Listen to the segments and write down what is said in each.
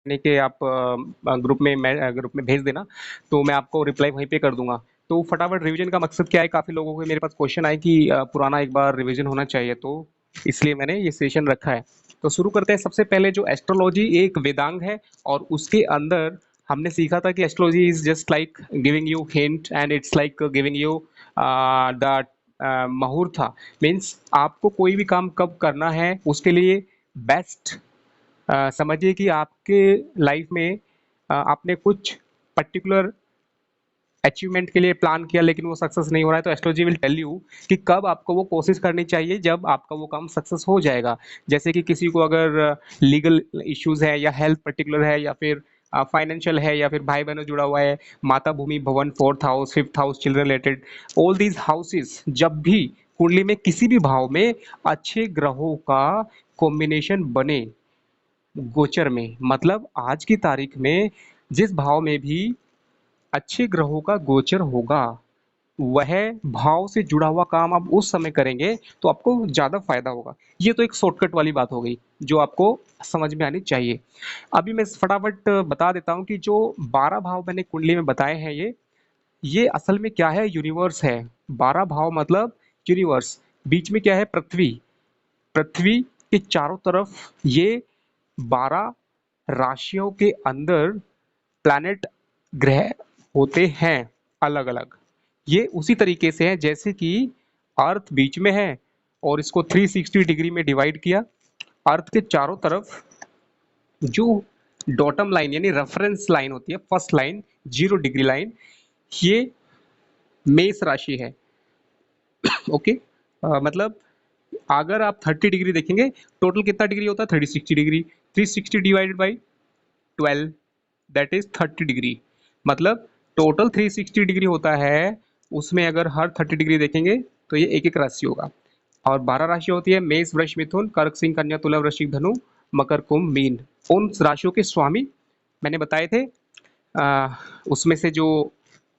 यानी कि आप ग्रुप में भेज देना, तो मैं आपको रिप्लाई वहीं पे कर दूंगा। तो फटाफट रिवीजन का मकसद क्या है, काफ़ी लोगों के मेरे पास क्वेश्चन आए कि पुराना एक बार रिवीजन होना चाहिए, तो इसलिए मैंने ये सेशन रखा है। तो शुरू करते हैं। सबसे पहले जो एस्ट्रोलॉजी एक वेदांग है, और उसके अंदर हमने सीखा था कि astrology is just like giving you hint and it's like giving you the मुहूर्त। मीन्स आपको कोई भी काम कब करना है उसके लिए बेस्ट समझिए कि आपके लाइफ में आपने कुछ पर्टिकुलर अचीवमेंट के लिए प्लान किया लेकिन वो सक्सेस नहीं हो रहा है, तो एस्ट्रोलॉजी विल टेल यू कि कब आपको वो कोशिश करनी चाहिए जब आपका वो काम सक्सेस हो जाएगा। जैसे कि किसी को अगर लीगल इश्यूज है या हेल्थ पर्टिकुलर है या फिर फाइनेंशियल है या फिर भाई बहनों जुड़ा हुआ है, माता भूमि भवन, fourth house, fifth house, children related, all these houses जब भी कुंडली में किसी भी भाव में अच्छे ग्रहों का कॉम्बिनेशन बने गोचर में, मतलब आज की तारीख में जिस भाव में भी अच्छे ग्रहों का गोचर होगा, वह भाव से जुड़ा हुआ काम आप उस समय करेंगे तो आपको ज्यादा फायदा होगा। ये तो एक शॉर्टकट वाली बात हो गई जो आपको समझ में आनी चाहिए। अभी मैं फटाफट बता देता हूँ कि जो 12 भाव मैंने कुंडली में बताए हैं, ये असल में क्या है, यूनिवर्स है। 12 भाव मतलब यूनिवर्स। बीच में क्या है, पृथ्वी। पृथ्वी के चारों तरफ ये 12 राशियों के अंदर प्लैनेट, ग्रह होते हैं अलग अलग। ये उसी तरीके से है जैसे कि अर्थ बीच में है और इसको 360 डिग्री में डिवाइड किया। अर्थ के चारों तरफ जो डॉटम लाइन यानी रेफरेंस लाइन होती है, फर्स्ट लाइन 0 डिग्री लाइन, ये मेष राशि है। ओके, मतलब अगर आप 30 डिग्री देखेंगे, टोटल कितना डिग्री होता है, 360 degree. 360 divided by 12, that is 30 degree. मतलब टोटल 360 डिग्री होता है, उसमें अगर हर 30 डिग्री देखेंगे तो ये एक एक राशि होगा। और 12 राशि होती है, मेष, वृष, मिथुन, कर्क, सिंह, कन्या, तुला, वृश्चिक, धनु, मकर, कुंभ, मीन। उन राशियों के स्वामी मैंने बताए थे। उसमें से जो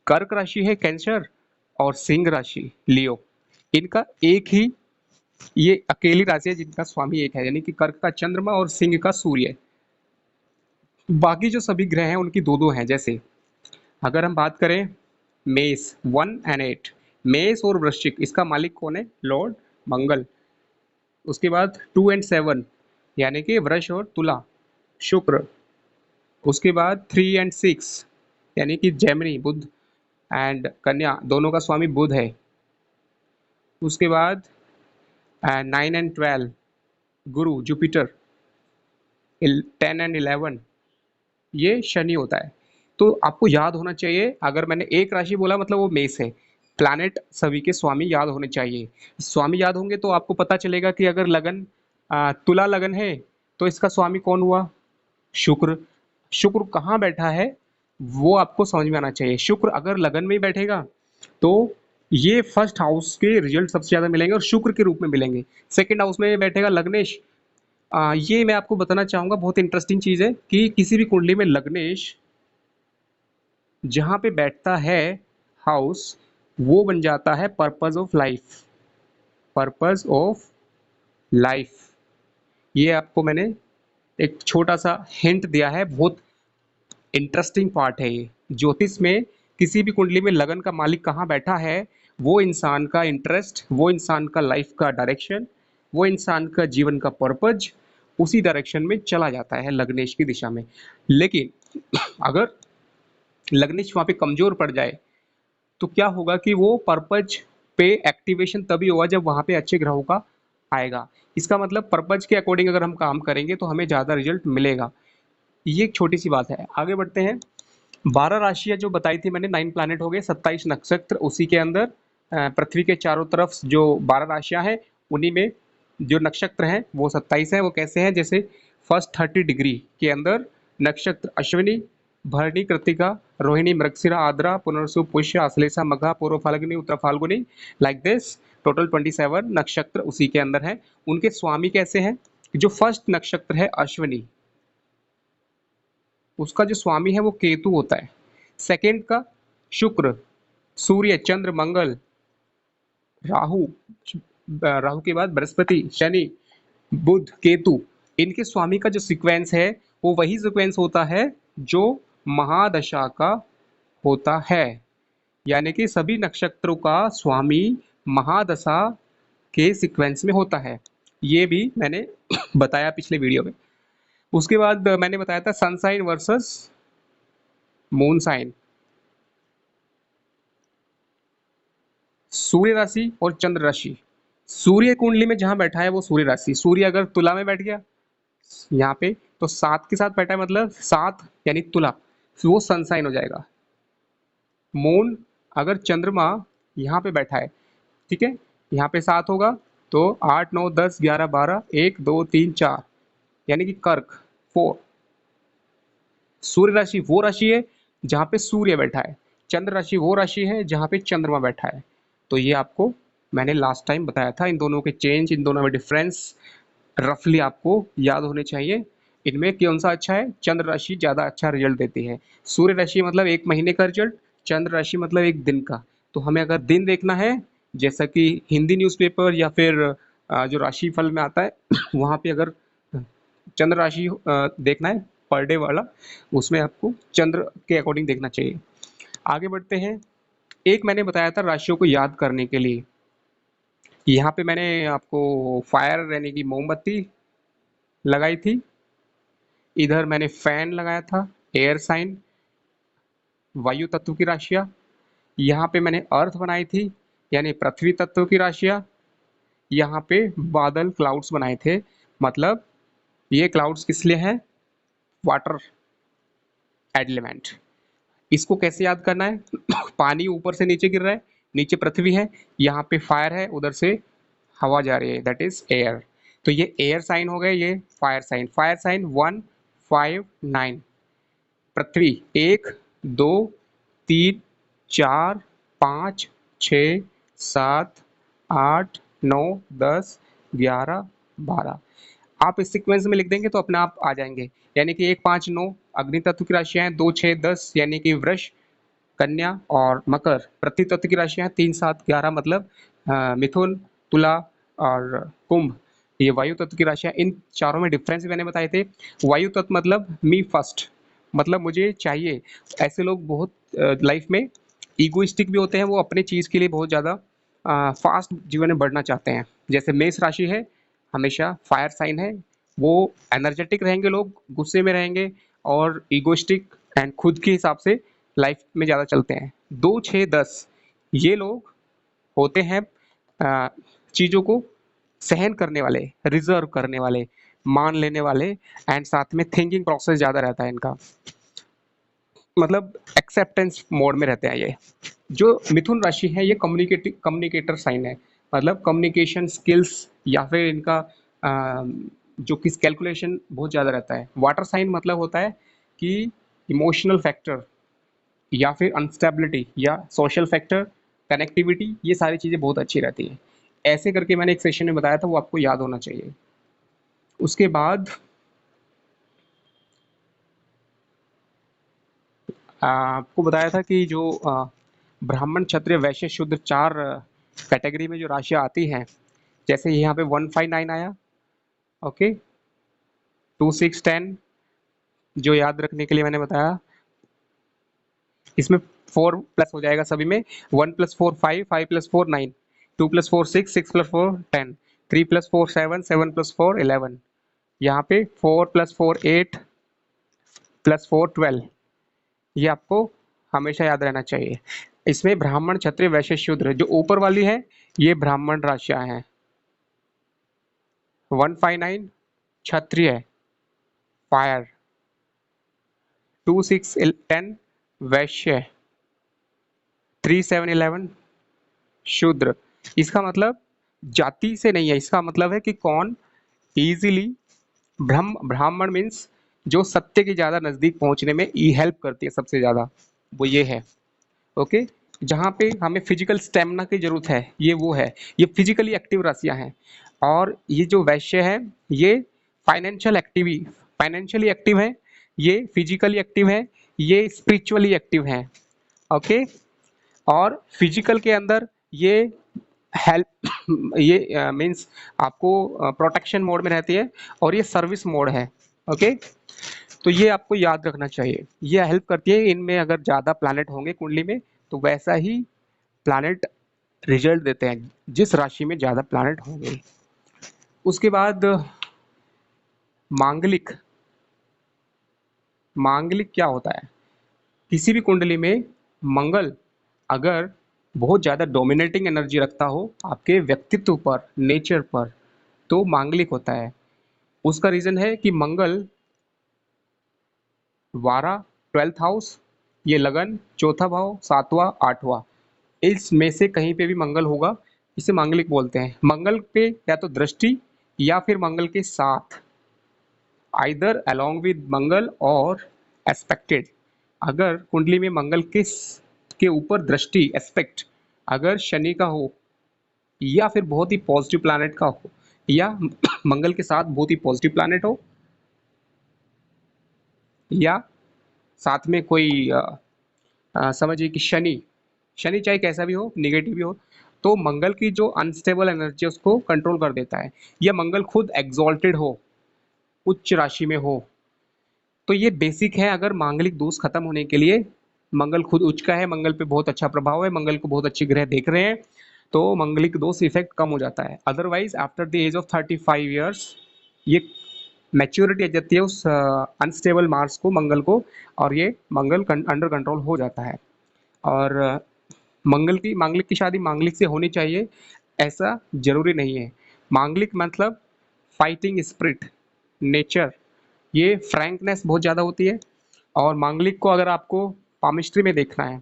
कर्क राशि है कैंसर, और सिंह राशि लियो, इनका एक ही, ये अकेली राशि है जिनका स्वामी एक है, यानी कि कर्क का चंद्रमा और सिंह का सूर्य। बाकी जो सभी ग्रह हैं उनकी दो दो हैं। जैसे अगर हम बात करें मेष 1 और 8, मेष और वृश्चिक, इसका मालिक कौन है, लॉर्ड मंगल। उसके बाद 2 और 7 यानी कि वृष और तुला, शुक्र। उसके बाद 3 और 6 यानी कि जेमिनी, बुध, एंड कन्या, दोनों का स्वामी बुध है। उसके बाद 9 और 12 गुरु, जुपिटर। 10 और 11 ये शनि होता है। तो आपको याद होना चाहिए, अगर मैंने एक राशि बोला मतलब वो मेष है। प्लैनेट सभी के स्वामी याद होने चाहिए। स्वामी याद होंगे तो आपको पता चलेगा कि अगर लगन तुला लगन है तो इसका स्वामी कौन हुआ, शुक्र। शुक्र कहाँ बैठा है वो आपको समझ में आना चाहिए। शुक्र अगर लगन में ही बैठेगा तो ये फर्स्ट हाउस के रिजल्ट सबसे ज्यादा मिलेंगे और शुक्र के रूप में मिलेंगे। सेकंड हाउस में बैठेगा लग्नेश। ये मैं आपको बताना चाहूंगा, बहुत इंटरेस्टिंग चीज है कि किसी भी कुंडली में लग्नेश जहां पे बैठता है हाउस, वो बन जाता है purpose of life. Purpose of life, ये आपको मैंने एक छोटा सा हिंट दिया है। बहुत इंटरेस्टिंग पार्ट है ये। ज्योतिष में किसी भी कुंडली में लगन का मालिक कहाँ बैठा है, वो इंसान का इंटरेस्ट, वो इंसान का लाइफ का डायरेक्शन, वो इंसान का जीवन का पर्पज उसी डायरेक्शन में चला जाता है, लग्नेश की दिशा में। लेकिन अगर लग्नेश वहां पे कमजोर पड़ जाए तो क्या होगा कि वो पर्पज पे एक्टिवेशन तभी होगा जब वहां पे अच्छे ग्रहों का आएगा। इसका मतलब पर्पज के अकॉर्डिंग अगर हम काम करेंगे तो हमें ज्यादा रिजल्ट मिलेगा। ये एक छोटी सी बात है। आगे बढ़ते हैं। 12 राशियां जो बताई थी मैंने, 9 प्लैनेट हो गए, 27 नक्षत्र उसी के अंदर। पृथ्वी के चारों तरफ जो 12 राशियां हैं उन्हीं में जो नक्षत्र हैं वो 27 है। वो कैसे हैं, जैसे फर्स्ट 30 डिग्री के अंदर नक्षत्र अश्विनी, भरणी, कृतिका, रोहिणी, मृगशिरा, आद्रा, पुनर्सु, पुष्य, आश्लेषा, मघा, पूर्व फाल्गुनी, उत्तर फाल्गुनी, लाइक दिस। टोटल 27 नक्षत्र उसी के अंदर है। उनके स्वामी कैसे हैं, जो फर्स्ट नक्षत्र है अश्विनी, उसका जो स्वामी है वो केतु होता है। सेकंड का शुक्र, सूर्य, चंद्र, मंगल, राहु, राहु के बाद बृहस्पति, शनि, बुध, केतु, इनके स्वामी का जो सीक्वेंस है वो वही सीक्वेंस होता है जो महादशा का होता है, यानी कि सभी नक्षत्रों का स्वामी महादशा के सीक्वेंस में होता है। ये भी मैंने बताया पिछले वीडियो में। उसके बाद मैंने बताया था sun sign versus moon sign, सूर्य राशि और चंद्र राशि। सूर्य कुंडली में जहां बैठा है वो सूर्य राशि, सूर्य अगर तुला में बैठ गया यहाँ पे तो 7 के साथ बैठा है, मतलब 7 यानी तुला, तो वो सन साइन हो जाएगा। मून अगर चंद्रमा यहाँ पे बैठा है, ठीक है, यहाँ पे 7 होगा तो 8 9 10 11 12 1 2 3 4 यानी कि कर्क 4। सूर्य राशि वो राशि है जहाँ पे सूर्य बैठा है, चंद्र राशि वो राशि है जहाँ पे चंद्रमा बैठा है। तो ये आपको मैंने लास्ट टाइम बताया था, इन दोनों के चेंज, इन दोनों में डिफरेंस रफली आपको याद होने चाहिए। इनमें कौन सा अच्छा है? चंद्र राशि ज़्यादा अच्छा रिजल्ट देती है। सूर्य राशि मतलब 1 महीने का रिजल्ट, चंद्र राशि मतलब 1 दिन का। तो हमें अगर दिन देखना है, जैसा कि हिंदी न्यूज़पेपर या फिर जो राशिफल में आता है वहाँ पे अगर चंद्र राशि देखना है पर डे वाला, उसमें आपको चंद्र के अकॉर्डिंग देखना चाहिए। आगे बढ़ते हैं। एक मैंने बताया था राशियों को याद करने के लिए, यहाँ पे मैंने आपको फायर यानी कि मोमबत्ती लगाई थी, इधर मैंने फैन लगाया था, एयर साइन वायु तत्व की राशियाँ, यहाँ पे मैंने अर्थ बनाई थी यानी पृथ्वी तत्व की राशियाँ, यहाँ पे बादल क्लाउड्स बनाए थे, मतलब ये क्लाउड्स किस लिए हैं? Water element. इसको कैसे याद करना है? पानी ऊपर से नीचे गिर रहा है, नीचे पृथ्वी है, यहाँ पे फायर है, उधर से हवा जा रही है, दैट इज एयर। तो ये एयर साइन हो गए, ये फायर साइन। फायर साइन 1 5 9, पृथ्वी 1 2 3 4 5 6 7 8 9 10 11 12। आप इस सीक्वेंस में लिख देंगे तो अपने आप आ जाएंगे, यानी कि 1 5 9 अग्नि तत्व की राशियां हैं, 2 6 10 यानी कि वृष कन्या और मकर पृथ्वी तत्व की राशियां हैं, 3 7 11 मतलब मिथुन तुला और कुंभ ये वायु तत्व की राशियां। इन चारों में डिफरेंस मैंने बताए थे। वायु तत्व मतलब मी फर्स्ट, मतलब मुझे चाहिए। ऐसे लोग बहुत लाइफ में ईगोइस्टिक भी होते हैं, वो अपने चीज़ के लिए बहुत ज़्यादा फास्ट जीवन में बढ़ना चाहते हैं। जैसे मेष राशि है, हमेशा फायर साइन है, वो एनर्जेटिक रहेंगे, लोग गुस्से में रहेंगे और ईगोइस्टिक एंड खुद के हिसाब से लाइफ में ज़्यादा चलते हैं। 2 6 10 ये लोग होते हैं चीज़ों को सहन करने वाले, रिजर्व करने वाले, मान लेने वाले एंड साथ में थिंकिंग प्रोसेस ज़्यादा रहता है इनका, मतलब एक्सेप्टेंस मोड में रहते हैं ये। जो मिथुन राशि है ये कम्युनिकेटर साइन है, मतलब कम्युनिकेशन स्किल्स या फिर इनका जो किस कैलकुलेशन बहुत ज़्यादा रहता है। वाटर साइन मतलब होता है कि इमोशनल फैक्टर या फिर अनस्टेबिलिटी या सोशल फैक्टर, कनेक्टिविटी, ये सारी चीज़ें बहुत अच्छी रहती है। ऐसे करके मैंने एक सेशन में बताया था, वो आपको याद होना चाहिए। उसके बाद आपको बताया था कि जो ब्राह्मण क्षत्रिय वैश्य शूद्र 4 कैटेगरी में जो राशियाँ आती हैं, जैसे यहाँ पे 1 5 9 आया, ओके, 2 6 10 जो याद रखने के लिए मैंने बताया, इसमें 4 प्लस हो जाएगा सभी में। 1 + 4 5 5 + 4 9 2 + 4 6 6 + 4 10 3 + 4 7 7 + 4 11 यहाँ पे 4 + 4 8 + 4 12, ये आपको हमेशा याद रहना चाहिए। इसमें ब्राह्मण क्षत्रिय वैश्य शूद्र जो ऊपर वाली है ये ब्राह्मण राशियां हैं। 159 क्षत्रिय फायर, 2 6 10 वैश्य, 3 7 11 शूद्र। इसका मतलब जाति से नहीं है, इसका मतलब है कि कौन इजीली ब्राह्मण मीन्स जो सत्य के ज्यादा नजदीक पहुंचने में हेल्प करती है सबसे ज्यादा, वो ये है। ओके, जहाँ पे हमें फिजिकल स्टेमिना की जरूरत है ये वो है, ये फिजिकली एक्टिव राशियां हैं। और ये जो वैश्य है ये फाइनेंशियली एक्टिव है, ये फिजिकली एक्टिव है, ये स्पिरिचुअली एक्टिव है। ओके, और फिजिकल के अंदर ये हेल्प ये मीन्स आपको प्रोटेक्शन मोड में रहती है और ये सर्विस मोड है। ओके, तो ये आपको याद रखना चाहिए, ये हेल्प करती है। इनमें अगर ज़्यादा प्लैनेट होंगे कुंडली में तो वैसा ही प्लैनेट रिजल्ट देते हैं, जिस राशि में ज़्यादा प्लैनेट होंगे। उसके बाद मांगलिक। मांगलिक क्या होता है? किसी भी कुंडली में मंगल अगर बहुत ज़्यादा डोमिनेटिंग एनर्जी रखता हो आपके व्यक्तित्व पर, नेचर पर, तो मांगलिक होता है। उसका रीज़न है कि मंगल वारा, 12th हाउस, ये लगन, चौथा भाव, सातवां, आठवां, इसमें से कहीं पे भी मंगल होगा, इसे मांगलिक बोलते हैं। मंगल पे या तो दृष्टि या फिर मंगल के साथ, आइदर अलोंग विद मंगल और एस्पेक्टेड। अगर कुंडली में मंगल के ऊपर दृष्टि, एस्पेक्ट अगर शनि का हो, या फिर बहुत ही पॉजिटिव प्लैनेट का हो, या मंगल के साथ बहुत ही पॉजिटिव प्लैनेट हो, या साथ में कोई समझिए कि शनि, शनि चाहे कैसा भी हो, नेगेटिव भी हो, तो मंगल की जो अनस्टेबल एनर्जी है उसको कंट्रोल कर देता है। या मंगल खुद एग्जॉल्टेड हो, उच्च राशि में हो, तो ये बेसिक है। अगर मांगलिक दोष खत्म होने के लिए, मंगल खुद उच्च का है, मंगल पे बहुत अच्छा प्रभाव है, मंगल को बहुत अच्छे ग्रह देख रहे हैं, तो मंगलिक दोष इफेक्ट कम हो जाता है। Otherwise after the age of 35 years ये मैच्योरिटी आ जाती है उस अनस्टेबल मार्स को, मंगल को, और ये मंगल अंडर कंट्रोल हो जाता है। और मांगलिक की शादी मांगलिक से होनी चाहिए ऐसा जरूरी नहीं है। मांगलिक मतलब फाइटिंग स्पिरिट, नेचर, ये फ्रैंकनेस बहुत ज़्यादा होती है। और मांगलिक को अगर आपको पामिस्ट्री में देखना है,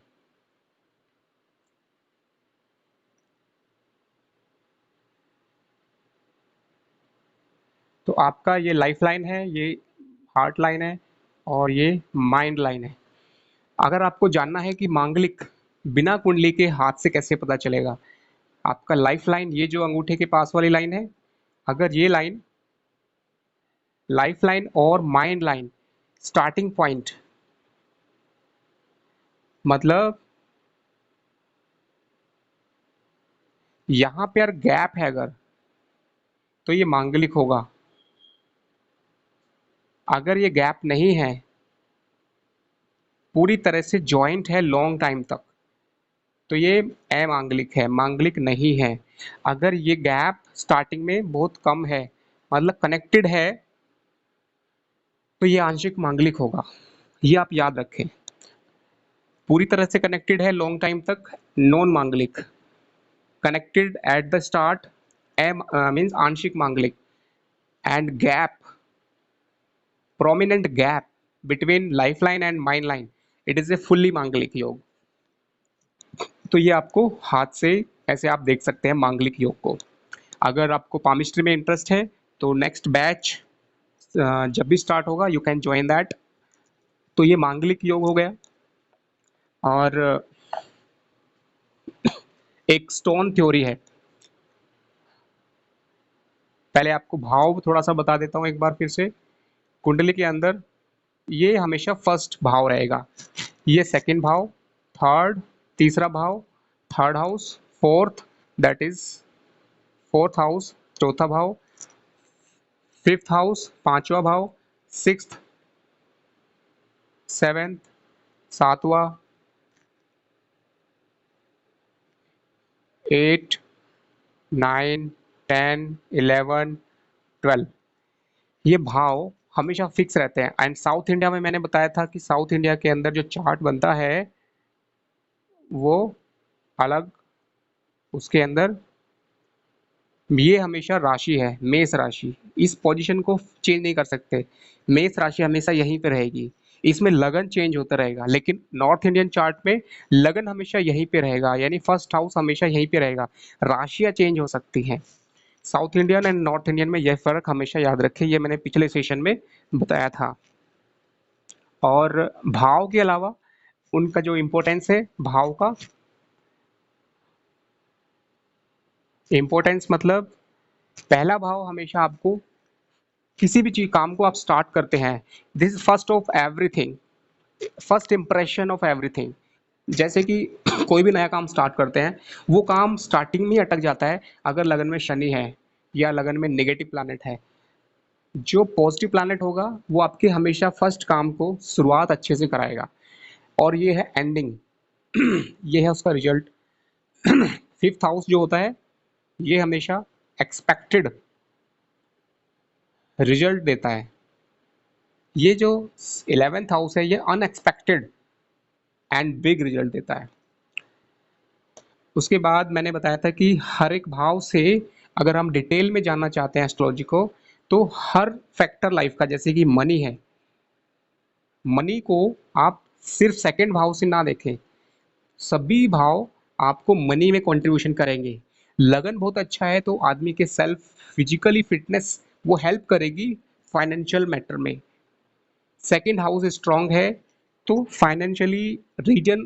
तो आपका ये लाइफ लाइन है, ये हार्ट लाइन है, और ये माइंड लाइन है। अगर आपको जानना है कि मांगलिक बिना कुंडली के हाथ से कैसे पता चलेगा, आपका लाइफ लाइन, ये जो अंगूठे के पास वाली लाइन है, अगर ये लाइन, लाइफ लाइन और माइंड लाइन स्टार्टिंग पॉइंट, मतलब यहाँ पे अगर गैप है अगर, तो ये मांगलिक होगा। अगर ये गैप नहीं है, पूरी तरह से जॉइंट है लॉन्ग टाइम तक, तो ये अमांगलिक है, मांगलिक नहीं है। अगर ये गैप स्टार्टिंग में बहुत कम है, मतलब कनेक्टेड है, तो ये आंशिक मांगलिक होगा। ये आप याद रखें। पूरी तरह से कनेक्टेड है लॉन्ग टाइम तक, non manglik. Connected at the start, M means आंशिक मांगलिक। And gap, prominent gap between life line and mind line, it is a fully manglik yog. तो ये आपको हाथ से ऐसे आप देख सकते हैं मांगलिक योग को। अगर आपको पामिस्ट्री में इंटरेस्ट है तो नेक्स्ट बैच जब भी स्टार्ट होगा यू कैन ज्वाइन दैट। तो ये मांगलिक योग हो गया। और एक स्टोन थ्योरी है, पहले आपको भाव थोड़ा सा बता देता हूँ एक बार फिर से। कुंडली के अंदर ये हमेशा फर्स्ट भाव रहेगा, ये सेकंड भाव, थर्ड, तीसरा भाव, third house, fourth, that is fourth house, चौथा भाव, फिफ्थ हाउस, पांचवा भाव, सिक्स्थ, सेवेंथ, सातवां, 8, 9, 10, 11, 12, ये भाव हमेशा फिक्स रहते हैं। एंड साउथ इंडिया में मैंने बताया था कि साउथ इंडिया के अंदर जो चार्ट बनता है वो अलग, उसके अंदर ये हमेशा राशि है, मेष राशि, इस पोजीशन को चेंज नहीं कर सकते। मेष राशि हमेशा यहीं पे रहेगी, इसमें लगन चेंज होता रहेगा। लेकिन नॉर्थ इंडियन चार्ट में लगन हमेशा यहीं पे रहेगा, यानी फर्स्ट हाउस हमेशा यहीं पे रहेगा, राशियां चेंज हो सकती हैं। South Indian and north Indian में यह फर्क हमेशा याद रखें, ये मैंने पिछले सेशन में बताया था। और भाव के अलावा उनका जो इम्पोर्टेंस है, भाव का इम्पोर्टेंस मतलब पहला भाव हमेशा आपको किसी भी चीज काम को आप स्टार्ट करते हैं, this is first of everything, first impression of everything. जैसे कि कोई भी नया काम स्टार्ट करते हैं, वो काम स्टार्टिंग में ही अटक जाता है अगर लगन में शनि है या लगन में नेगेटिव प्लैनेट है। जो पॉजिटिव प्लैनेट होगा वो आपके हमेशा फर्स्ट काम को शुरुआत अच्छे से कराएगा, और ये है एंडिंग। ये है उसका रिजल्ट। फिफ्थ हाउस जो होता है ये हमेशा एक्सपेक्टेड रिजल्ट देता है। ये जो 11th हाउस है ये अनएक्सपेक्टेड एंड बिग रिजल्ट देता है। उसके बाद मैंने बताया था कि हर एक भाव से अगर हम डिटेल में जानना चाहते हैं एस्ट्रोलॉजी को, तो हर फैक्टर लाइफ का, जैसे कि मनी है, मनी को आप सिर्फ सेकंड भाव से ना देखें, सभी भाव आपको मनी में कंट्रीब्यूशन करेंगे। लगन बहुत अच्छा है तो आदमी के सेल्फ फिजिकली फिटनेस वो हेल्प करेगी फाइनेंशियल मैटर में। सेकंड हाउस स्ट्रांग है तो फाइनेंशियली रीजन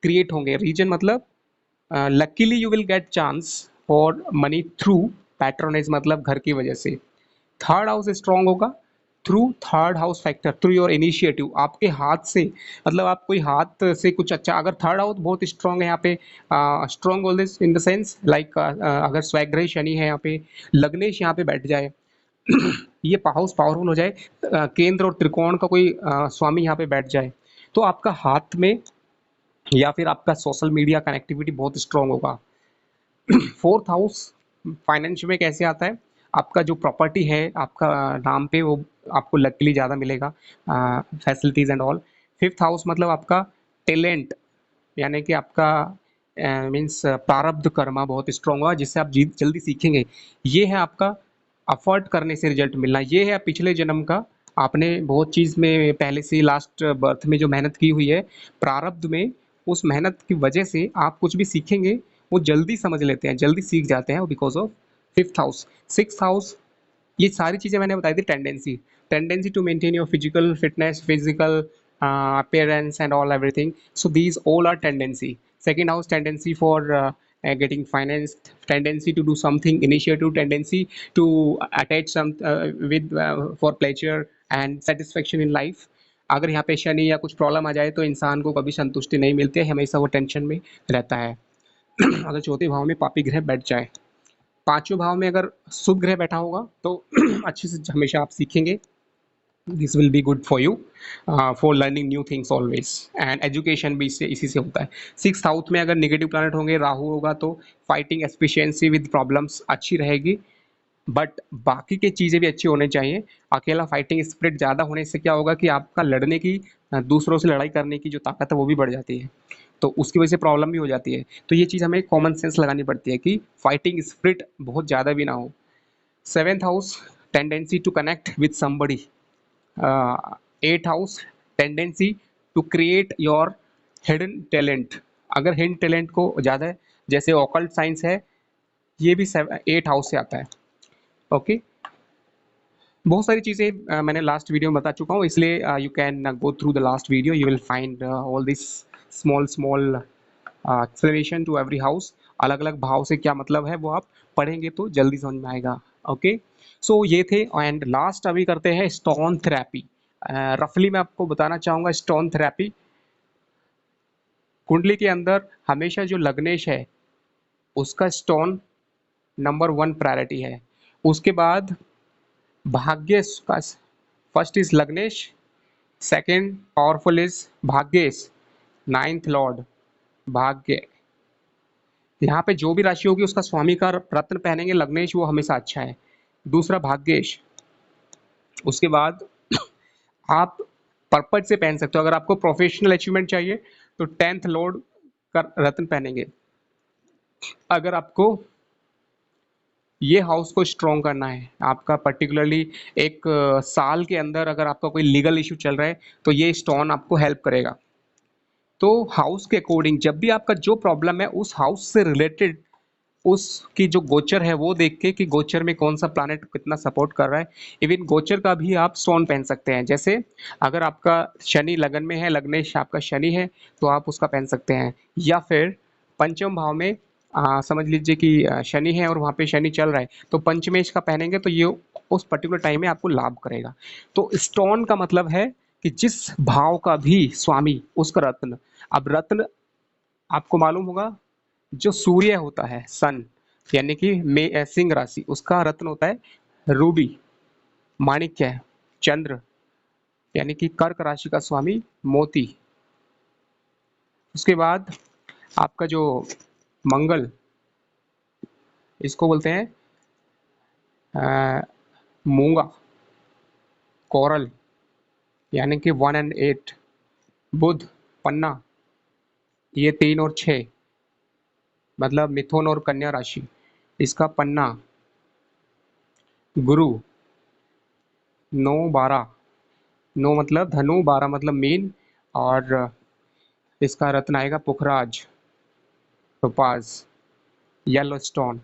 क्रिएट होंगे। रीजन मतलब luckily you will get chance for money through patronage, मतलब घर की वजह से। थर्ड हाउस स्ट्रांग होगा through third house factor, through your initiative, आपके हाथ से, मतलब आप कोई हाथ से कुछ अच्छा, अगर थर्ड हाउस बहुत स्ट्रांग है यहाँ पे, strong all this in the sense like, अगर स्वग्रही शनि है यहाँ पे, लग्नेश यहाँ पे बैठ जाए, ये हाउस पावरफुल हो जाए, केंद्र और त्रिकोण का कोई स्वामी यहाँ पे बैठ जाए, तो आपका हाथ में या फिर आपका सोशल मीडिया कनेक्टिविटी बहुत स्ट्रांग होगा। फोर्थ हाउस फाइनेंस में कैसे आता है, आपका जो प्रॉपर्टी है आपका नाम पे वो आपको लकीली ज़्यादा मिलेगा, facilities and all. Fifth house मतलब आपका टैलेंट, यानी कि आपका मीन्स प्रारब्ध कर्मा बहुत स्ट्रांग हुआ जिससे आप जल्दी सीखेंगे। ये है आपका अफर्ट करने से रिजल्ट मिलना, ये है पिछले जन्म का, आपने बहुत चीज़ में पहले से लास्ट बर्थ में जो मेहनत की हुई है प्रारब्ध में, उस मेहनत की वजह से आप कुछ भी सीखेंगे वो जल्दी समझ लेते हैं, जल्दी सीख जाते हैं because of fifth house. Six house, ये सारी चीज़ें मैंने बताई थी, tendency, tendency to maintain your physical fitness, physical appearance and all everything, so these all are tendency. Second house tendency for getting financed, tendency to do something, initiative, tendency to attach some with for pleasure and satisfaction in life। अगर यहाँ पे शनि या कुछ problem आ जाए तो इंसान को कभी संतुष्टि नहीं मिलती है, हमेशा वो टेंशन में रहता है। अगर चौथे भाव में पापी ग्रह बैठ जाए, पांचवें भाव में अगर शुभ ग्रह बैठा होगा तो अच्छे से हमेशा आप सीखेंगे। This will be good for you for learning new things always, and education भी इससे इसी से होता है। सिक्स हाउस में अगर नेगेटिव प्लैनेट होंगे, राहु होगा, तो फाइटिंग एफिशिएंसी विद प्रॉब्लम्स अच्छी रहेगी, बट बाकी की चीज़ें भी अच्छी होनी चाहिए। अकेला फाइटिंग स्पिरिट ज़्यादा होने से क्या होगा कि आपका लड़ने की, दूसरों से लड़ाई करने की जो ताकत है वो भी बढ़ जाती है, तो उसकी वजह से प्रॉब्लम भी हो जाती है। तो ये चीज़ हमें कॉमन सेंस लगानी पड़ती है कि फाइटिंग स्पिरिट बहुत ज़्यादा भी ना हो। Seventh house tendency to connect with somebody. Eight house tendency to create your hidden talent. अगर हिडन टैलेंट को ज़्यादा है, जैसे ऑकल्ट साइंस है, ये भी एट हाउस से आता है। ओके, बहुत सारी चीज़ें मैंने लास्ट वीडियो में बता चुका हूँ, इसलिए you can go through the last video, you will find all this small small explanation to every house. अलग अलग भाव से क्या मतलब है वो आप पढ़ेंगे तो जल्दी समझ में आएगा। ओके, सो ये थे। एंड लास्ट अभी करते हैं स्टोन थेरेपी। रफली मैं आपको बताना चाहूँगा स्टोन थेरेपी। कुंडली के अंदर हमेशा जो लग्नेश है उसका स्टोन नंबर वन प्रायोरिटी है। उसके बाद भाग्य का, फर्स्ट इज लग्नेश, सेकेंड पावरफुल इज भाग्येश, नाइन्थ लॉर्ड भाग्य। यहाँ पे जो भी राशि होगी उसका स्वामी का रत्न पहनेंगे लग्नेश, वो हमेशा अच्छा है। दूसरा भाग्येश। उसके बाद आप पर्पज से पहन सकते हो, अगर आपको प्रोफेशनल अचीवमेंट चाहिए तो टेंथ लॉर्ड का रत्न पहनेंगे। अगर आपको ये हाउस को स्ट्रॉन्ग करना है, आपका पर्टिकुलरली एक साल के अंदर अगर आपका कोई लीगल इशू चल रहा है तो ये स्टोन आपको हेल्प करेगा। तो हाउस के अकॉर्डिंग जब भी आपका जो प्रॉब्लम है उस हाउस से रिलेटेड उसकी जो गोचर है वो देख के कि गोचर में कौन सा प्लैनेट कितना सपोर्ट कर रहा है, इवन गोचर का भी आप स्टोन पहन सकते हैं। जैसे अगर आपका शनि लगन में है, लग्नेश आपका शनि है, तो आप उसका पहन सकते हैं। या फिर पंचम भाव में समझ लीजिए कि शनि है और वहाँ पे शनि चल रहा है, तो पंचमेश का पहनेंगे तो ये उस पर्टिकुलर टाइम में आपको लाभ करेगा। तो स्टोन का मतलब है कि जिस भाव का भी स्वामी उसका रत्न। अब रत्न आपको मालूम होगा, जो सूर्य होता है सन, यानी कि सिंह राशि, उसका रत्न होता है रूबी। माणिक्य है, चंद्र यानी कि कर्क राशि का स्वामी मोती। उसके बाद आपका जो मंगल, इसको बोलते हैं मूंगा, कोरल यानी कि 1 और 8। बुध, पन्ना, ये 3 और 6, मतलब मिथुन और कन्या राशि, इसका पन्ना। गुरु, 9, 12, 9 मतलब धनु, 12 मतलब मीन, और इसका रत्न आएगा पुखराज, topaz, yellow stone,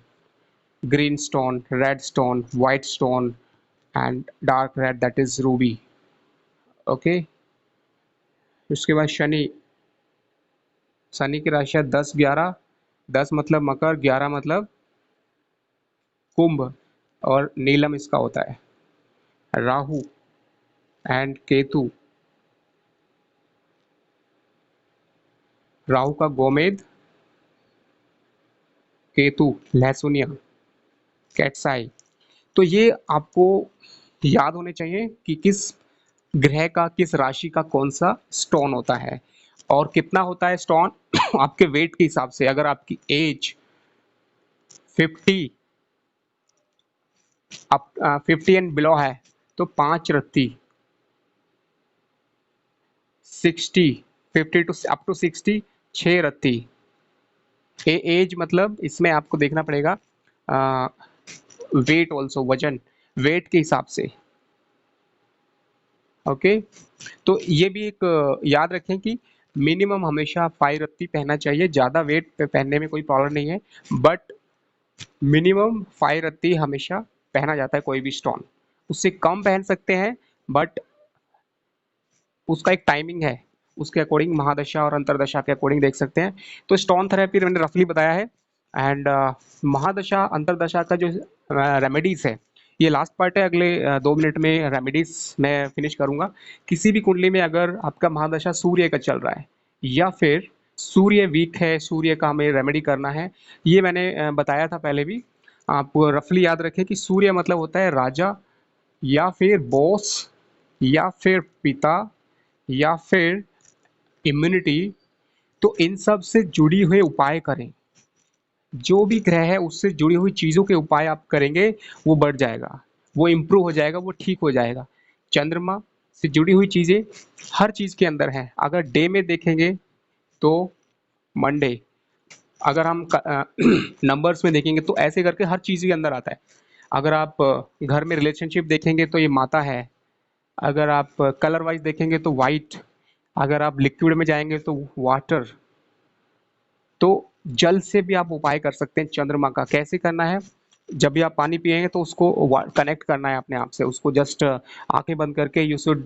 green stone, red stone, white stone and dark red, that is ruby. Okay. उसके बाद शनि, शनि की राशियाँ 10, 11, 10 मतलब मकर, 11 मतलब कुंभ, और नीलम इसका होता है। राहु एंड केतु, राहु का गोमेद, केतु लहसुनिया, कैट्साई। तो ये आपको याद होने चाहिए कि किस ग्रह का, किस राशि का कौन सा स्टोन होता है और कितना होता है स्टोन। आपके वेट के हिसाब से, अगर आपकी एज 50 अप 50 एंड बिलो है तो 5 रत्ती, 60, 50 टू अप टू 60, 6 रत्ती। एज मतलब इसमें आपको देखना पड़ेगा वेट ऑल्सो, वजन, वेट के हिसाब से। ओके। तो ये भी एक याद रखें कि मिनिमम हमेशा 5 रत्ती पहनना चाहिए। ज़्यादा वेट पे पहनने में कोई प्रॉब्लम नहीं है, बट मिनिमम 5 रत्ती हमेशा पहना जाता है कोई भी स्टोन। उससे कम पहन सकते हैं, बट उसका एक टाइमिंग है, उसके अकॉर्डिंग महादशा और अंतरदशा के अकॉर्डिंग देख सकते हैं। तो स्टोन थेरेपी मैंने रफली बताया है। एंड महादशा अंतरदशा का जो रेमेडीज है, ये लास्ट पार्ट है। अगले 2 मिनट में रेमेडीज मैं फिनिश करूंगा। किसी भी कुंडली में अगर आपका महादशा सूर्य का चल रहा है या फिर सूर्य वीक है, सूर्य का हमें रेमेडी करना है, ये मैंने बताया था पहले भी। आप रफली याद रखें कि सूर्य मतलब होता है राजा, या फिर बॉस, या फिर पिता, या फिर इम्यूनिटी। तो इन सब से जुड़ी हुए उपाय करें। जो भी ग्रह है उससे जुड़ी हुई चीज़ों के उपाय आप करेंगे, वो बढ़ जाएगा, वो इम्प्रूव हो जाएगा, वो ठीक हो जाएगा। चंद्रमा से जुड़ी हुई चीज़ें हर चीज़ के अंदर हैं। अगर डे में देखेंगे तो मंडे, अगर हम नंबर्स में देखेंगे तो ऐसे करके हर चीज़ के अंदर आता है। अगर आप घर में रिलेशनशिप देखेंगे तो ये माता है। अगर आप कलर वाइज देखेंगे तो वाइट। अगर आप लिक्विड में जाएंगे तो वाटर। तो जल से भी आप उपाय कर सकते हैं चंद्रमा का। कैसे करना है? जब भी आप पानी पिएंगे तो उसको कनेक्ट करना है अपने आप से, उसको जस्ट आंखें बंद करके you should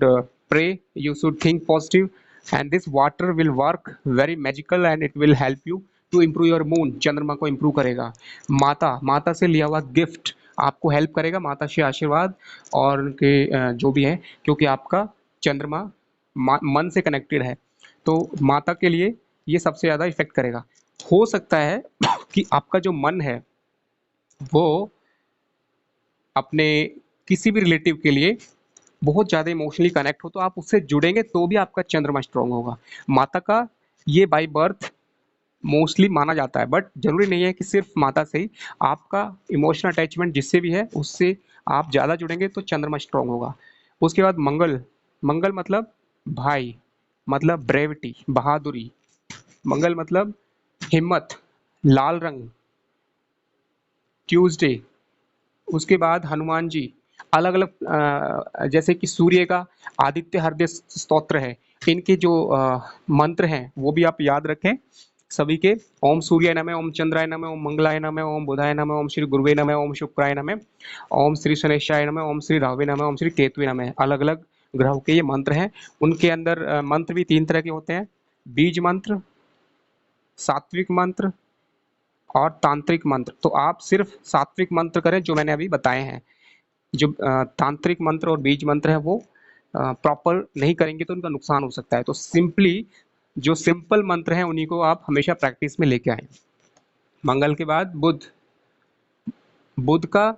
pray, you should think positive, and this water will work very magical and it will help you to improve your moon. चंद्रमा को इम्प्रूव करेगा। माता, माता से लिया हुआ गिफ्ट आपको हेल्प करेगा, माता से आशीर्वाद और उनके जो भी है, क्योंकि आपका चंद्रमा मन से कनेक्टेड है। तो माता के लिए ये सबसे ज़्यादा इफेक्ट करेगा। हो सकता है कि आपका जो मन है वो अपने किसी भी रिलेटिव के लिए बहुत ज़्यादा इमोशनली कनेक्ट हो, तो आप उससे जुड़ेंगे तो भी आपका चंद्रमा स्ट्रांग होगा। माता का ये बाय बर्थ मोस्टली माना जाता है, बट जरूरी नहीं है कि सिर्फ माता से ही। आपका इमोशनल अटैचमेंट जिससे भी है उससे आप ज़्यादा जुड़ेंगे तो चंद्रमा स्ट्रांग होगा। उसके बाद मंगल, मंगल मतलब भाई, मतलब ब्रेविटी, बहादुरी। मंगल मतलब हिम्मत, लाल रंग, ट्यूसडे। उसके बाद हनुमान जी, अलग अलग जैसे कि सूर्य का आदित्य हृदय स्तोत्र है, इनके जो मंत्र हैं वो भी आप याद रखें सभी के। ओम सूर्य नमः, ओम चंद्राय नमः, ओम मंगलाय नमः, ओम बुधाय नमः, ओम श्री गुरुवे नमः, ओम शुक्राय नमः, ओम श्री शनेश्वराय नमः, ओम श्री राहवे नमः, ओम श्री केतुवे नमः। अलग अलग ग्रहों के ये मंत्र हैं। उनके अंदर मंत्र भी 3 तरह के होते हैं: बीज मंत्र, सात्विक मंत्र और तांत्रिक मंत्र। तो आप सिर्फ सात्विक मंत्र करें जो मैंने अभी बताए हैं। जो तांत्रिक मंत्र और बीज मंत्र है वो प्रॉपर नहीं करेंगे तो उनका नुकसान हो सकता है। तो सिंपली जो सिंपल मंत्र हैं उन्हीं को आप हमेशा प्रैक्टिस में लेके आए। मंगल के बाद बुध। बुध का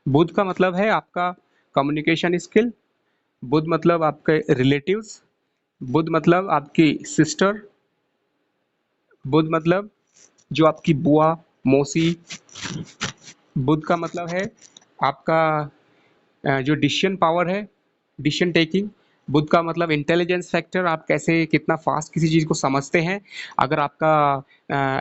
बुध का मतलब है आपका कम्युनिकेशन स्किल, बुध मतलब आपके रिलेटिव्स, बुध मतलब आपकी सिस्टर, बुध मतलब जो आपकी बुआ, मौसी, बुध का मतलब है आपका जो डिसीजन पावर है, डिसीजन टेकिंग। बुध का मतलब इंटेलिजेंस फैक्टर, आप कैसे कितना फास्ट किसी चीज़ को समझते हैं। अगर आपका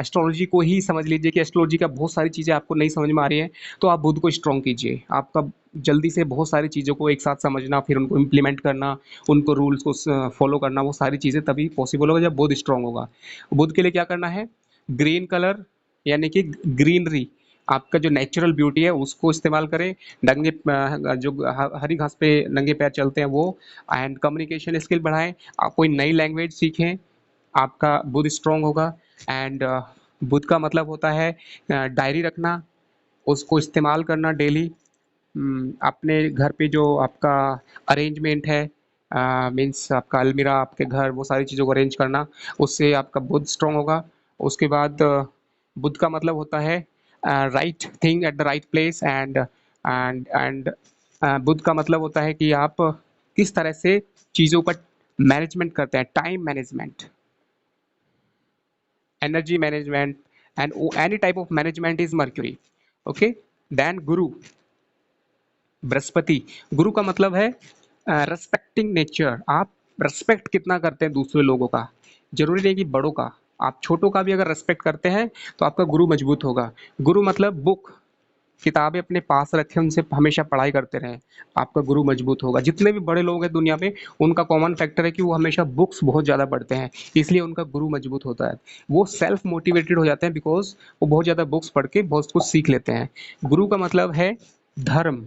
एस्ट्रोलॉजी को ही समझ लीजिए कि एस्ट्रोलॉजी का बहुत सारी चीज़ें आपको नहीं समझ में आ रही है, तो आप बुध को स्ट्रॉन्ग कीजिए। आपका जल्दी से बहुत सारी चीज़ों को एक साथ समझना, फिर उनको इम्प्लीमेंट करना, उनको रूल्स को फॉलो करना, वो सारी चीज़ें तभी पॉसिबल होगा जब बुध स्ट्रॉन्ग होगा। बुध के लिए क्या करना है, ग्रीन कलर यानी कि ग्रीनरी, आपका जो नेचुरल ब्यूटी है उसको इस्तेमाल करें। नंगे जो हरी घास पे नंगे पैर चलते हैं वो। एंड कम्युनिकेशन स्किल बढ़ाएं, आप कोई नई लैंग्वेज सीखें, आपका बुध स्ट्रांग होगा। एंड बुध का मतलब होता है डायरी रखना, उसको इस्तेमाल करना डेली। अपने घर पे जो आपका अरेंजमेंट है, मीन्स आपका अलमीरा, आपके घर, वो सारी चीज़ों को अरेंज करना, उससे आपका बुध स्ट्रांग होगा। उसके बाद बुध का मतलब होता है right thing at the right place. And Budh का मतलब होता है कि आप किस तरह से चीज़ों का मैनेजमेंट करते हैं, time management, energy management, and any type of management is Mercury. Okay. Then Guru, Brihaspati. गुरु का मतलब है रेस्पेक्टिंग नेचर, आप रेस्पेक्ट कितना करते हैं दूसरे लोगों का, जरूरी नहीं कि बड़ों का, आप छोटों का भी अगर रेस्पेक्ट करते हैं तो आपका गुरु मजबूत होगा। गुरु मतलब बुक, किताबें अपने पास रखें, उनसे हमेशा पढ़ाई करते रहें, आपका गुरु मजबूत होगा। जितने भी बड़े लोग हैं दुनिया में, उनका कॉमन फैक्टर है कि वो हमेशा बुक्स बहुत ज़्यादा पढ़ते हैं, इसलिए उनका गुरु मजबूत होता है। वो सेल्फ मोटिवेटेड हो जाते हैं बिकॉज वो बहुत ज़्यादा बुक्स पढ़ के बहुत कुछ सीख लेते हैं। गुरु का मतलब है धर्म,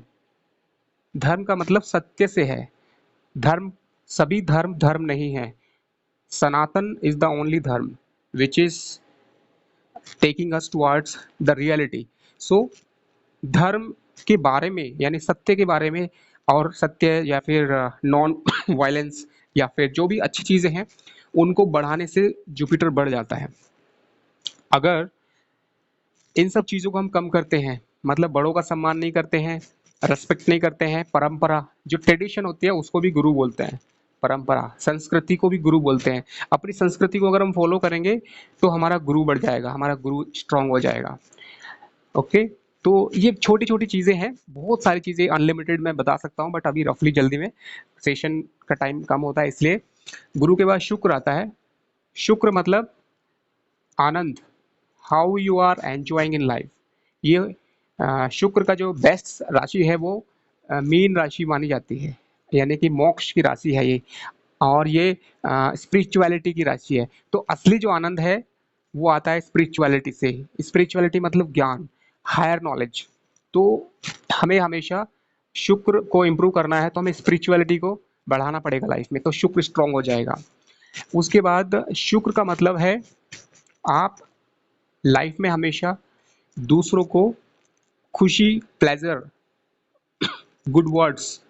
धर्म का मतलब सत्य से है। धर्म, सभी धर्म धर्म नहीं है, सनातन is the only dharma which is taking us towards the reality. So धर्म के बारे में यानी सत्य के बारे में, और सत्य या फिर नॉन वायलेंस या फिर जो भी अच्छी चीज़ें हैं उनको बढ़ाने से जुपिटर बढ़ जाता है। अगर इन सब चीज़ों को हम कम करते हैं, मतलब बड़ों का सम्मान नहीं करते हैं, रेस्पेक्ट नहीं करते हैं, परंपरा जो ट्रेडिशन होती है उसको भी गुरु बोलते हैं, परंपरा संस्कृति को भी गुरु बोलते हैं। अपनी संस्कृति को अगर हम फॉलो करेंगे तो हमारा गुरु बढ़ जाएगा, हमारा गुरु स्ट्रांग हो जाएगा। ओके। तो ये छोटी छोटी चीज़ें हैं, बहुत सारी चीज़ें अनलिमिटेड मैं बता सकता हूँ, बट अभी रफली जल्दी में सेशन का टाइम कम होता है इसलिए। गुरु के बाद शुक्र आता है। शुक्र मतलब आनंद, how you are enjoying in life. ये शुक्र का जो बेस्ट राशि है वो मीन राशि मानी जाती है, यानी कि मोक्ष की राशि है ये, और ये स्पिरिचुअलिटी की राशि है। तो असली जो आनंद है वो आता है स्पिरिचुअलिटी से। स्पिरिचुअलिटी मतलब ज्ञान, हायर नॉलेज। तो हमें हमेशा शुक्र को इम्प्रूव करना है तो हमें स्पिरिचुअलिटी को बढ़ाना पड़ेगा लाइफ में, तो शुक्र स्ट्रांग हो जाएगा। उसके बाद शुक्र का मतलब है आप लाइफ में हमेशा दूसरों को खुशी, pleasure, good words,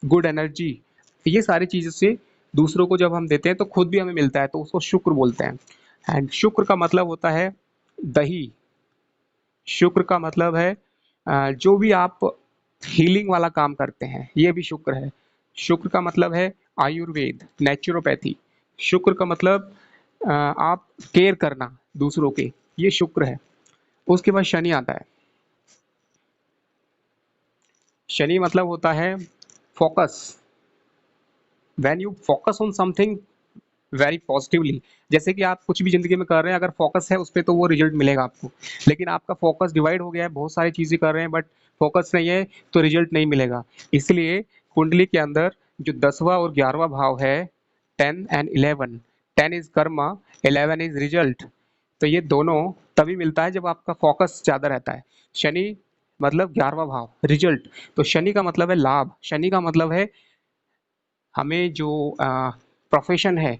good energy, ये सारी चीज़ों से दूसरों को जब हम देते हैं तो खुद भी हमें मिलता है, तो उसको शुक्र बोलते हैं। एंड शुक्र का मतलब होता है दही। शुक्र का मतलब है जो भी आप हीलिंग वाला काम करते हैं ये भी शुक्र है। शुक्र का मतलब है आयुर्वेद, नेचुरोपैथी। शुक्र का मतलब आप केयर करना दूसरों के, ये शुक्र है। उसके बाद शनि आता है। शनि मतलब होता है focus, when you focus on something very positively. जैसे कि आप कुछ भी जिंदगी में कर रहे हैं, अगर फोकस है उस पर तो वो रिजल्ट मिलेगा आपको, लेकिन आपका फोकस डिवाइड हो गया है, बहुत सारी चीजें कर रहे हैं बट फोकस नहीं है, तो रिजल्ट नहीं मिलेगा। इसलिए कुंडली के अंदर जो 10वां और 11वां भाव है, 10 and 11, 10 is Karma, 11 is result. तो ये दोनों तभी मिलता है जब आपका फोकस ज्यादा रहता है। शनि मतलब 11वां भाव रिजल्ट, तो शनि का मतलब है लाभ, शनि का मतलब है हमें जो प्रोफेशन है,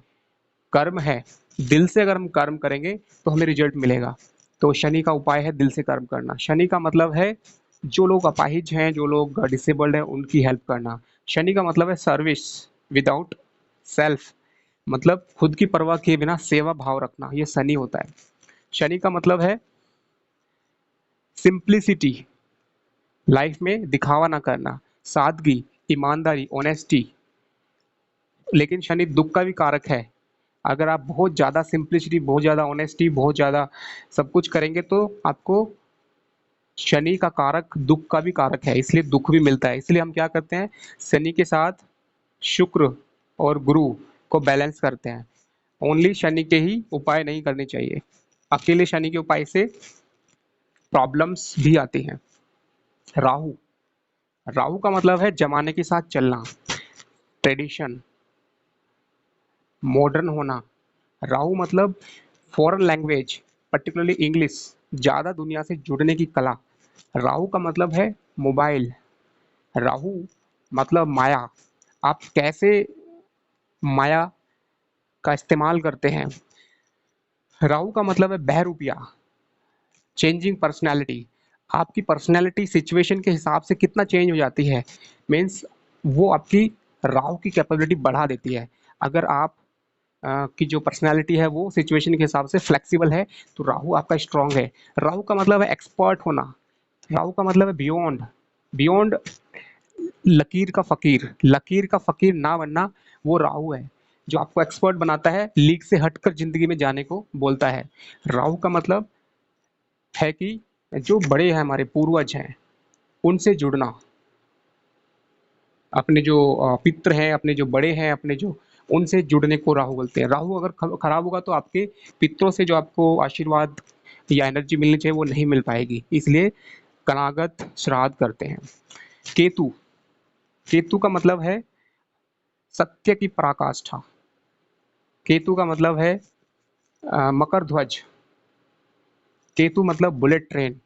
कर्म है, दिल से अगर हम कर्म करेंगे तो हमें रिजल्ट मिलेगा। तो शनि का उपाय है दिल से कर्म करना। शनि का मतलब है जो लोग अपाहिज हैं, जो लोग डिसेबल्ड हैं, उनकी हेल्प करना। शनि का मतलब है सर्विस विदाउट सेल्फ, मतलब खुद की परवाह किए बिना सेवा भाव रखना, ये शनि होता है। शनि का मतलब है सिंप्लिसिटी, लाइफ में दिखावा ना करना, सादगी, ईमानदारी, ऑनेस्टी। लेकिन शनि दुःख का भी कारक है। अगर आप बहुत ज़्यादा सिंप्लिसिटी, बहुत ज़्यादा ऑनेस्टी, बहुत ज़्यादा सब कुछ करेंगे तो आपको शनि का कारक दुःख का भी कारक है, इसलिए दुःख भी मिलता है। इसलिए हम क्या करते हैं, शनि के साथ शुक्र और गुरु को बैलेंस करते हैं। ओनली शनि के ही उपाय नहीं करने चाहिए। अकेले शनि के उपाय से प्रॉब्लम्स भी आती हैं। राहु, राहु का मतलब है जमाने के साथ चलना, ट्रेडिशन, मॉडर्न होना। राहु मतलब फॉरेन लैंग्वेज, पर्टिकुलरली इंग्लिश, ज़्यादा दुनिया से जुड़ने की कला। राहु का मतलब है मोबाइल। राहु मतलब माया, आप कैसे माया का इस्तेमाल करते हैं। राहु का मतलब है बहरूपिया, चेंजिंग पर्सनैलिटी। आपकी पर्सनैलिटी सिचुएशन के हिसाब से कितना चेंज हो जाती है, मीन्स वो आपकी राहु की कैपेबिलिटी बढ़ा देती है। अगर आप की जो पर्सनैलिटी है वो सिचुएशन के हिसाब से फ्लेक्सिबल है तो राहु आपका स्ट्रांग है। राहु का मतलब है एक्सपर्ट होना। राहु का मतलब है बियॉन्ड, बियॉन्ड लकीर का फकीर ना बनना, वो राहु है जो आपको एक्सपर्ट बनाता है, लीग से हटकर जिंदगी में जाने को बोलता है। राहु का मतलब है कि जो बड़े हैं, हमारे पूर्वज हैं, उनसे जुड़ना। अपने जो पित्र हैं, अपने जो बड़े हैं, अपने जो उनसे जुड़ने को राहु बोलते हैं। राहु अगर खराब होगा तो आपके पितरों से जो आपको आशीर्वाद या एनर्जी मिलनी चाहिए वो नहीं मिल पाएगी, इसलिए कनागत श्राद्ध करते हैं। केतु, केतु का मतलब है सत्य की पराकाष्ठा। केतु का मतलब है मकर ध्वज। केतु मतलब बुलेट ट्रेन,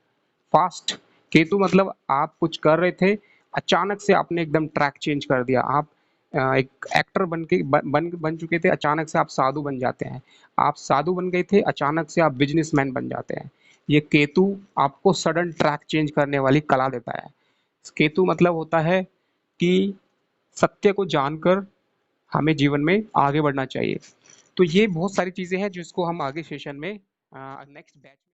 फास्ट। केतु मतलब आप कुछ कर रहे थे, अचानक से आपने एकदम ट्रैक चेंज कर दिया। आप एक एक्टर बन के बन चुके थे, अचानक से आप साधु बन जाते हैं। आप साधु बन गए थे, अचानक से आप बिजनेसमैन बन जाते हैं। ये केतु आपको सडन ट्रैक चेंज करने वाली कला देता है। केतु मतलब होता है कि सत्य को जानकर हमें जीवन में आगे बढ़ना चाहिए। तो ये बहुत सारी चीजें हैं जिसको हम आगे सेशन में नेक्स्ट बैच